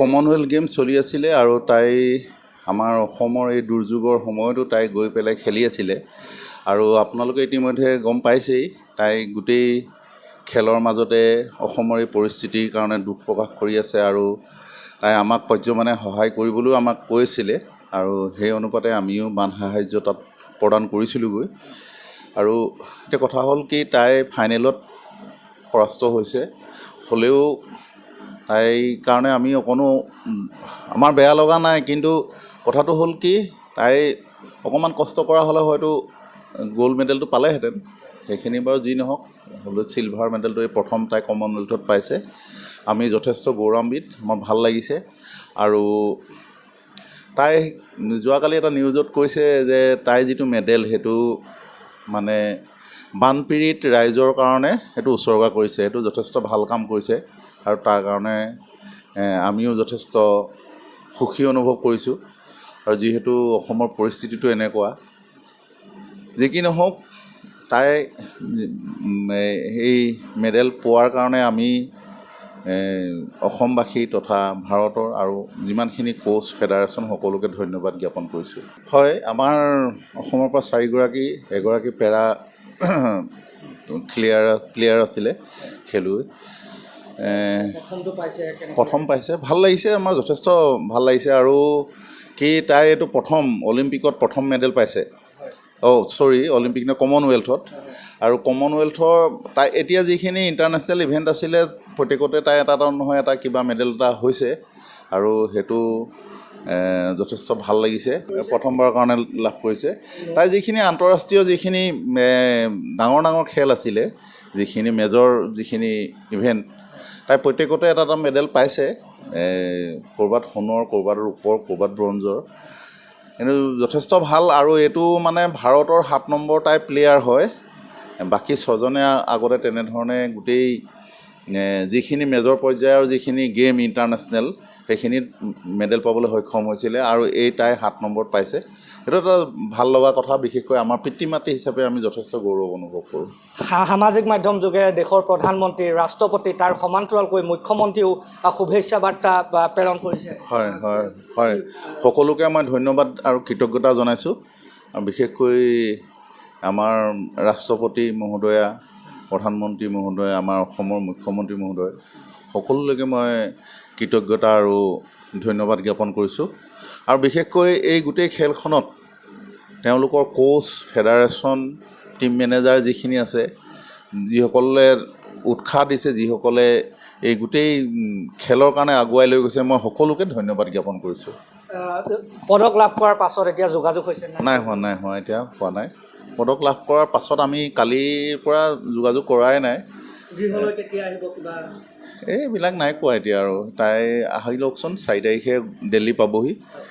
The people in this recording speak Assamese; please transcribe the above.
কমনৱেলথ গেম চলি আছিলে আৰু তাই আমাৰ অসমৰ এই দুৰ্যোগৰ সময়তো তাই গৈ পেলাই খেলি আছিলে আৰু আপোনালোকে ইতিমধ্যে গম পাইছেই তাই গোটেই খেলৰ মাজতে অসমৰ এই পৰিস্থিতিৰ কাৰণে দুখ প্ৰকাশ কৰি আছে আৰু তাই আমাক পৰ্যমানে সহায় কৰিবলৈও আমাক কৈছিলে আৰু সেই অনুপাতে আমিও বান সাহায্য তাত প্ৰদান কৰিছিলোঁগৈ আৰু এতিয়া কথা হ'ল কি তাই ফাইনেলত পৰাস্ত হৈছে হ'লেও তাই কাৰণে আমি অকণো আমাৰ বেয়া লগা নাই কিন্তু কথাটো হ'ল কি তাই অকণমান কষ্ট কৰা হ'লে হয়তো গ'ল্ড মেডেলটো পালেহেঁতেন সেইখিনি বাৰু যি নহওক হ'লেও চিলভাৰ মেডেলটো এই প্ৰথম তাই কমনৱেলথত পাইছে আমি যথেষ্ট গৌৰৱান্বিত আমাৰ ভাল লাগিছে আৰু তাই যোৱাকালি এটা নিউজত কৈছে যে তাই যিটো মেডেল সেইটো মানে বানপীড়িত ৰাইজৰ কাৰণে সেইটো উচৰ্গা কৰিছে সেইটো যথেষ্ট ভাল কাম কৰিছে আৰু তাৰ কাৰণে আমিও যথেষ্ট সুখী অনুভৱ কৰিছোঁ আৰু যিহেতু অসমৰ পৰিস্থিতিটো এনেকুৱা যি কি নহওক তাই এই মেডেল পোৱাৰ কাৰণে আমি অসমবাসী তথা ভাৰতৰ আৰু যিমানখিনি কোচ ফেডাৰেশ্যন সকলোকে ধন্যবাদ জ্ঞাপন কৰিছোঁ হয় আমাৰ অসমৰ পৰা এগৰাকী পেৰা প্লেয়াৰ আছিলে খেলুৱৈ প্ৰথম পাইছে ভাল লাগিছে আমাৰ যথেষ্ট ভাল লাগিছে আৰু কি তাই এইটো অলিম্পিকত প্ৰথম মেডেল পাইছে অলিম্পিক নহয় কমনৱেলথত আৰু কমনৱেলথৰ তাই এতিয়া যিখিনি ইণ্টাৰনেশ্যনেল ইভেণ্ট আছিলে প্ৰত্যেকতে তাই এটা নহয় এটা কিবা মেডেল এটা হৈছে আৰু সেইটো যথেষ্ট ভাল লাগিছে প্ৰথমবাৰৰ কাৰণে লাভ কৰিছে তাই যিখিনি আন্তঃৰাষ্ট্ৰীয় যিখিনি ডাঙৰ খেল আছিলে যিখিনি যিখিনি ইভেণ্ট তাই প্ৰত্যেকতে এটা মেডেল পাইছে ক'ৰবাত সোণৰ ক'ৰবাত ৰূপৰ ক'ৰবাত ব্ৰঞ্জৰ কিন্তু যথেষ্ট ভাল আৰু এইটো মানে ভাৰতৰ 7 নম্বৰ তাই প্লেয়াৰ হয় বাকী 6জনে আগতে তেনেধৰণে গোটেই যিখিনি মেজৰ পৰ্যায়ৰ যিখিনি গেম ইণ্টাৰনেশ্যনেল সেইখিনিত মেডেল পাবলৈ সক্ষম হৈছিলে আৰু তাই 7 নম্বৰত পাইছে সেইটো এটা ভাল লগা কথা বিশেষকৈ আমাৰ পিতৃ মাতৃ হিচাপে আমি যথেষ্ট গৌৰৱ অনুভৱ কৰোঁ সামাজিক মাধ্যম যোগে দেশৰ প্ৰধানমন্ত্ৰী ৰাষ্ট্ৰপতি তাৰ সমান্তৰালকৈ মুখ্যমন্ত্ৰীও শুভেচ্ছা বাৰ্তা প্ৰেৰণ কৰিছে হয় সকলোকে মই ধন্যবাদ আৰু কৃতজ্ঞতা জনাইছোঁ আৰু বিশেষকৈ আমাৰ ৰাষ্ট্ৰপতি মহোদয়া প্ৰধানমন্ত্ৰী মহোদয় আমাৰ অসমৰ মুখ্যমন্ত্ৰী মহোদয় সকলোলৈকে মই কৃতজ্ঞতা আৰু ধন্যবাদ জ্ঞাপন কৰিছোঁ আৰু বিশেষকৈ এই গোটেই খেলখনত তেওঁলোকৰ কোচ ফেডাৰেশ্যন টিম মেনেজাৰ যিখিনি আছে যিসকলে উৎসাহ দিছে যিসকলে এই গোটেই খেলৰ কাৰণে আগুৱাই লৈ গৈছে মই সকলোকে ধন্যবাদ জ্ঞাপন কৰিছোঁ পদক লাভ কৰাৰ পাছত এতিয়া যোগাযোগ হৈছে নাই হোৱা এতিয়া হোৱা নাই পদক লাভ কৰাৰ পাছত আমি কালিৰ পৰা যোগাযোগ কৰাই নাই এইবিলাক নাই কোৱা এতিয়া আৰু তাই আহি লওকচোন 4 তাৰিখে দিল্লী পাবহি